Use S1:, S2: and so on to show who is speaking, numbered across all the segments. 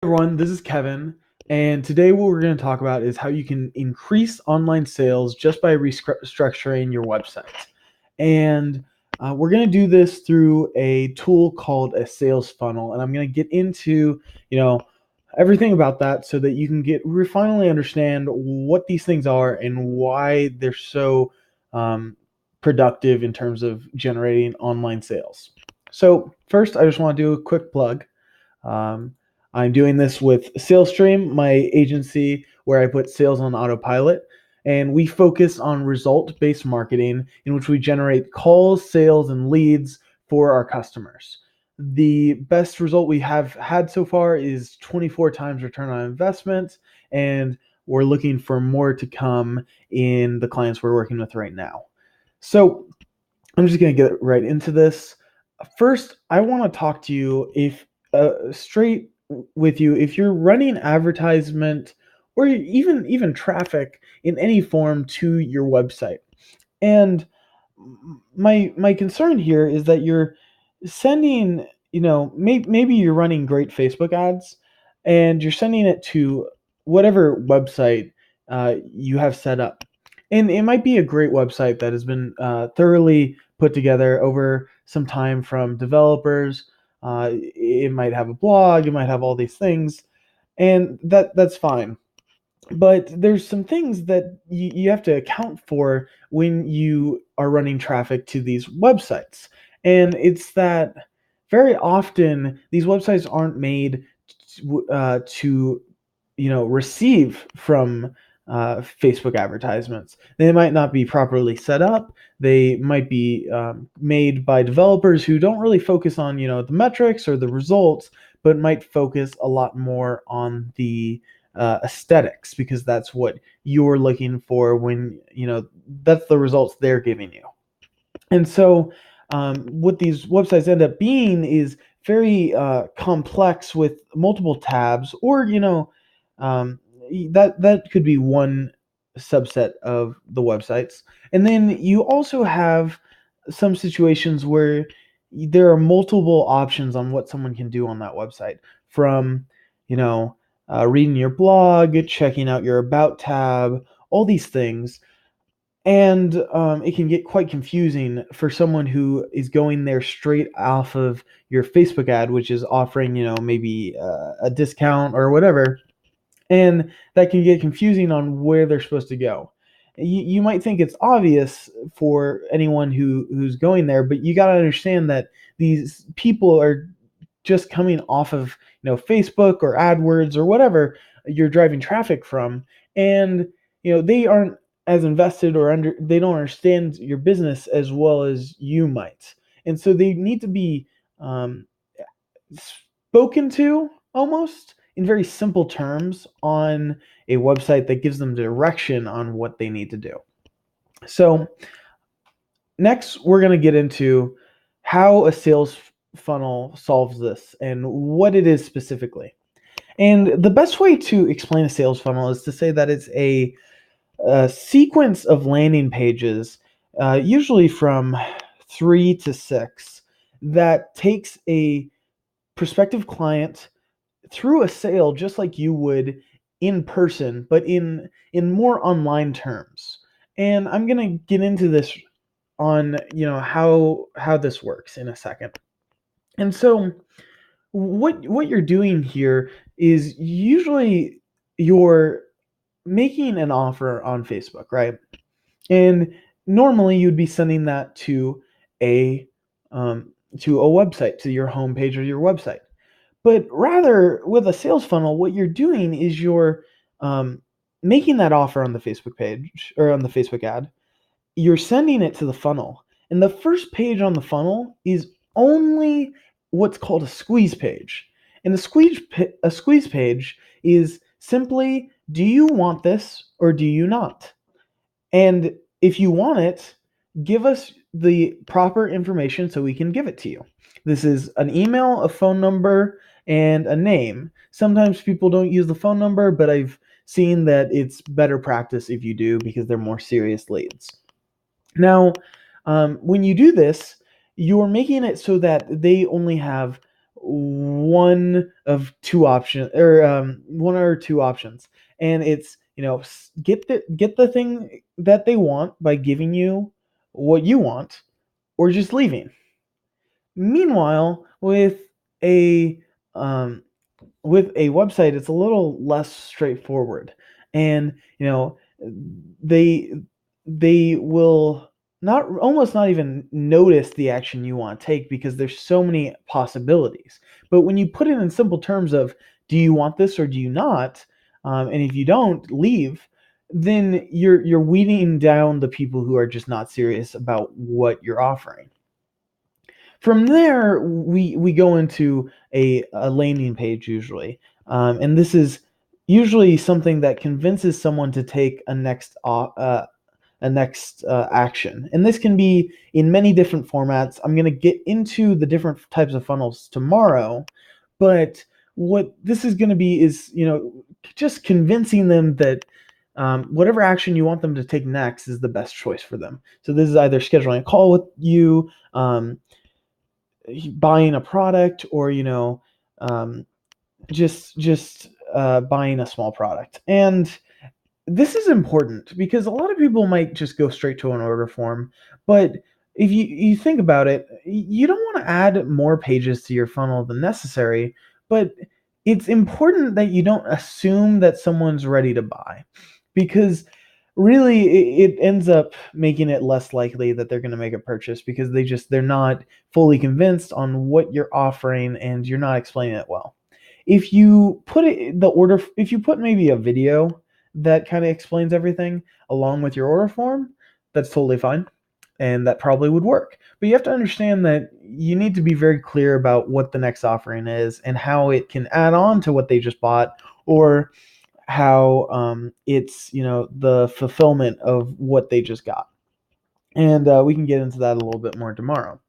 S1: Everyone, this is Kevin, and today what we're going to talk about is how you can increase online sales just by restructuring your website. And we're going to do this through a tool called a sales funnel, and I'm going to get into, you know, everything about that so that you can finally understand what these things are and why they're so productive in terms of generating online sales. So first, I just want to do a quick plug. Um, I'm doing this with SalesStream, my agency where I put sales on autopilot. And we focus on result based marketing in which we generate calls, sales, and leads for our customers. The best result we have had so far is 24 times return on investment. And we're looking for more to come in the clients we're working with right now. So I'm just going to get right into this. First, I want to talk to you straight with you if you're running advertisement or even traffic in any form to your website. And my concern here is that you're sending, maybe you're running great Facebook ads and you're sending it to whatever website you have set up. And it might be a great website that has been thoroughly put together over some time from developers. It might have a blog, it might have all these things, and that's fine. But there's some things that you have to account for when you are running traffic to these websites. And it's that very often these websites aren't made to receive from Facebook advertisements. They might not be properly set up. They might be made by developers who don't really focus on the metrics or the results, but might focus a lot more on the aesthetics, because that's what you're looking for when that's the results they're giving you. And so what these websites end up being is very complex with multiple tabs, or um, that could be one subset of the websites. And then you also have some situations where there are multiple options on what someone can do on that website, from you know reading your blog, checking out your about tab, all these things. And it can get quite confusing for someone who is going there straight off of your Facebook ad, which is offering, maybe a discount or whatever. And that can get confusing on where they're supposed to go. You might think it's obvious for anyone who's going there, but you got to understand that these people are just coming off of Facebook or AdWords or whatever you're driving traffic from, and they aren't as invested, or they don't understand your business as well as you might, and so they need to be um, spoken to almost in very simple terms on a website that gives them direction on what they need to do. So next, we're going to get into how a sales funnel solves this and what it is specifically. And the best way to explain a sales funnel is to say that it's a sequence of landing pages, usually from 3 to 6, that takes a prospective client through a sale just like you would in person, but in more online terms. And I'm going to get into this on how this works in a second. And so what you're doing here is usually you're making an offer on Facebook, right? And normally you'd be sending that a to a website, to your homepage or your website. But rather, with a sales funnel, what you're doing is you're making that offer on the Facebook page or on the Facebook ad. You're sending it to the funnel, and the first page on the funnel is only what's called a squeeze page. And a squeeze page is simply, do you want this or do you not? And if you want it, give us the proper information so we can give it to you. This is an email, a phone number, and a name. Sometimes people don't use the phone number, but I've seen that it's better practice if you do, because they're more serious leads. Now, when you do this, you're making it so that they only have one or two options, and it's, get the thing that they want by giving you what you want, or just leaving. Meanwhile, a um, with a website, it's a little less straightforward, and they they will not almost not even notice the action you want to take, because there's so many possibilities. But when you put it in simple terms of, do you want this or do you not, and if you don't, leave, then you're weeding down the people who are just not serious about what you're offering. From there, we go into a landing page usually, and this is usually something that convinces someone to take a next action. And this can be in many different formats. I'm going to get into the different types of funnels tomorrow, but what this is going to be is, just convincing them that whatever action you want them to take next is the best choice for them. So this is either scheduling a call with you, buying a product, or um, just buying a small product. And this is important because a lot of people might just go straight to an order form, but if you think about it, you don't want to add more pages to your funnel than necessary. But it's important that you don't assume that someone's ready to buy, because really it ends up making it less likely that they're going to make a purchase, because they're not fully convinced on what you're offering, and you're not explaining it well. If you put maybe a video that kind of explains everything along with your order form, that's totally fine, and that probably would work. But you have to understand that you need to be very clear about what the next offering is and how it can add on to what they just bought, or how it's, the fulfillment of what they just got. And we can get into that a little bit more tomorrow.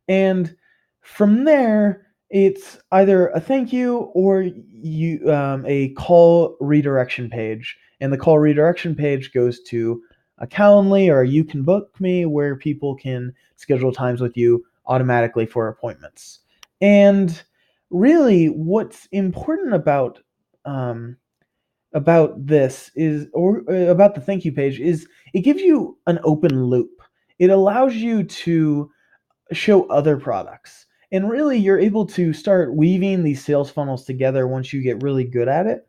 S1: And from there, it's either a thank you, or a call redirection page. And the call redirection page goes to a Calendly or a You Can Book Me, where people can schedule times with you automatically for appointments. And really, what's important about this is, or about the thank you page, is it gives you an open loop. It allows you to show other products. And really, you're able to start weaving these sales funnels together once you get really good at it,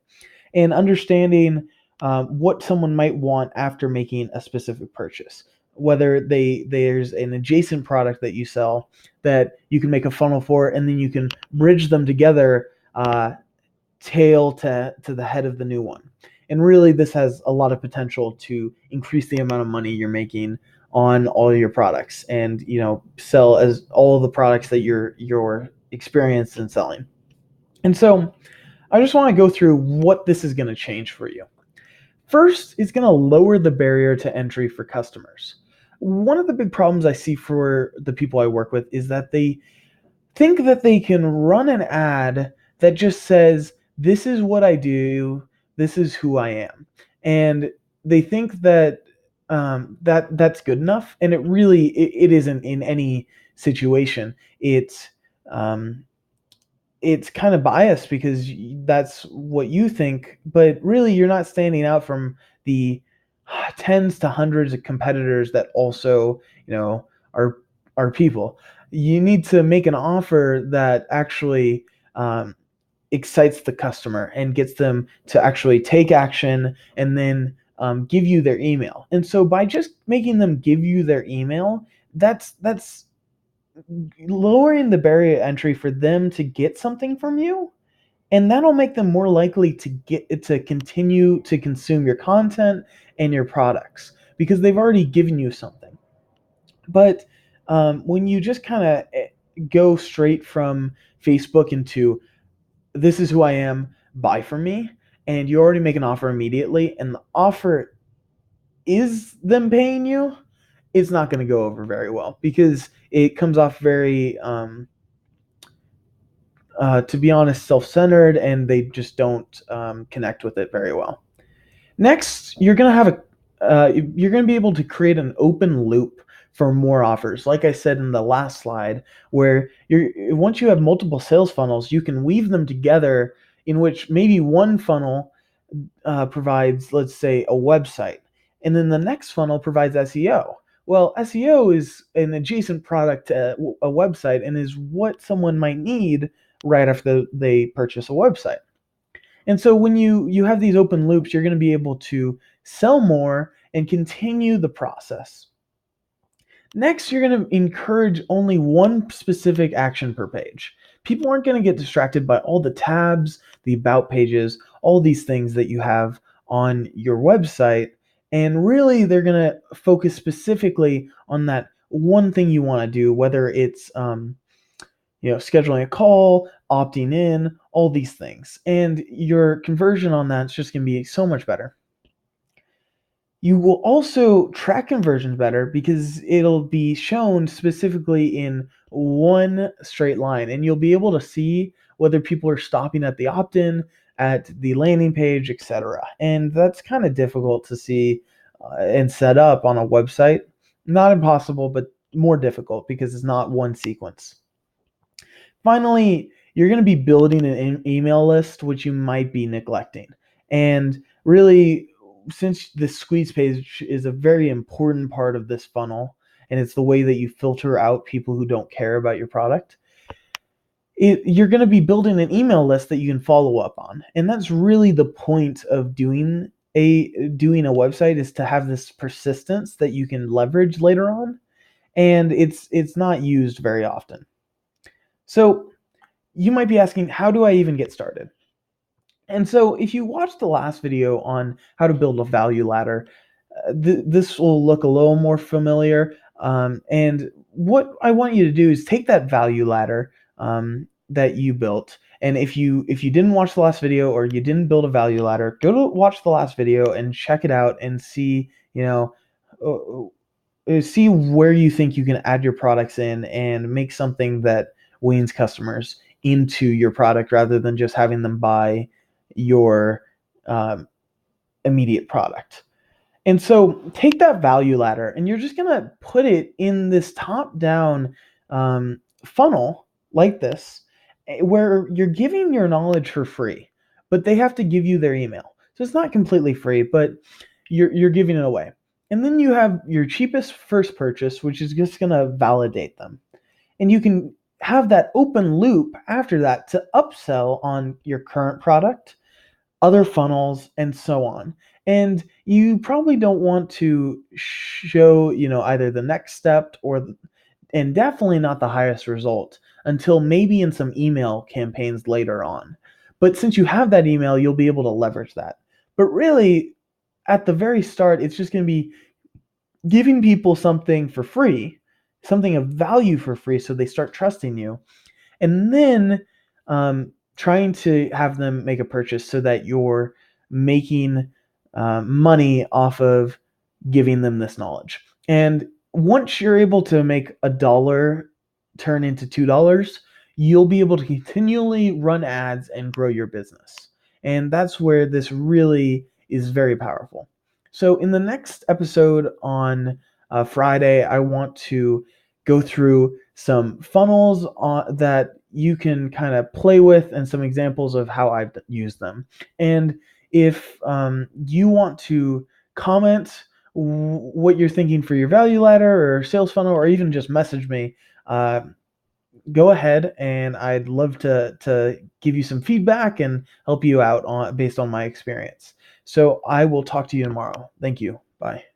S1: and understanding what someone might want after making a specific purchase. Whether there's an adjacent product that you sell that you can make a funnel for, and then you can bridge them together, tail to the head of the new one. And really, this has a lot of potential to increase the amount of money you're making on all your products, and sell as all the products that you're experienced in selling. And so I just want to go through what this is going to change for you. First, it's going to lower the barrier to entry for customers. One of the big problems I see for the people I work with is that they think that they can run an ad that just says, this is what I do, this is who I am. And they think that that's good enough, and it isn't in any situation. It's kind of biased because that's what you think, but really you're not standing out from the tens to hundreds of competitors that also, are people. You need to make an offer that actually excites the customer and gets them to actually take action, and then give you their email. And so by just making them give you their email, that's lowering the barrier to entry for them to get something from you, and that'll make them more likely to continue to consume your content and your products, because they've already given you something. But when you just kind of go straight from Facebook into, this is who I am, buy from me, and you already make an offer immediately, and the offer is them paying you, it's not going to go over very well, because it comes off very, to be honest, self-centered, and they just don't connect with it very well. Next, you're going to be able to create an open loop for more offers. Like I said in the last slide, where once you have multiple sales funnels, you can weave them together in which maybe one funnel provides, let's say, a website, and then the next funnel provides SEO. Well, SEO is an adjacent product to a website and is what someone might need right after they purchase a website. And so when you have these open loops, you're going to be able to sell more and continue the process. Next, you're going to encourage only one specific action per page. People aren't going to get distracted by all the tabs, the about pages, all these things that you have on your website. And really, they're going to focus specifically on that one thing you want to do, whether it's scheduling a call, opting in, all these things. And your conversion on that's just going to be so much better. You will also track conversions better because it'll be shown specifically in one straight line, and you'll be able to see whether people are stopping at the opt-in, at the landing page, etc. And that's kind of difficult to see and set up on a website. Not impossible, but more difficult because it's not one sequence. Finally, you're going to be building an email list, which you might be neglecting. And really, since the squeeze page is a very important part of this funnel, and it's the way that you filter out people who don't care about your product, you're going to be building an email list that you can follow up on. And that's really the point of doing a website, is to have this persistence that you can leverage later on. And it's not used very often. So you might be asking, how do I even get started? And so if you watched the last video on how to build a value ladder, this will look a little more familiar. And what I want you to do is take that value ladder that you built. And if you didn't watch the last video, or you didn't build a value ladder, go to watch the last video and check it out and see, see where you think you can add your products in and make something that wins customers into your product, rather than just having them buy your immediate product. And so take that value ladder, and you're just going to put it in this top-down funnel like this, where you're giving your knowledge for free, but they have to give you their email. So it's not completely free, but you're giving it away. And then you have your cheapest first purchase, which is just going to validate them. And you can have that open loop after that to upsell on your current product, other funnels, and so on. And you probably don't want to show, either the next step and definitely not the highest result until maybe in some email campaigns later on. But since you have that email, you'll be able to leverage that. But really, at the very start, it's just going to be giving people something for free, something of value for free, so they start trusting you. And then trying to have them make a purchase so that you're making money off of giving them this knowledge. And once you're able to make $1 turn into $2, you'll be able to continually run ads and grow your business. And that's where this really is very powerful. So in the next episode on Friday, I want to go through some funnels that you can kind of play with, and some examples of how I've used them. And if you want to comment what you're thinking for your value ladder or sales funnel, or even just message me, go ahead, and I'd love to give you some feedback and help you out based on my experience. So I will talk to you tomorrow. Thank you. Bye.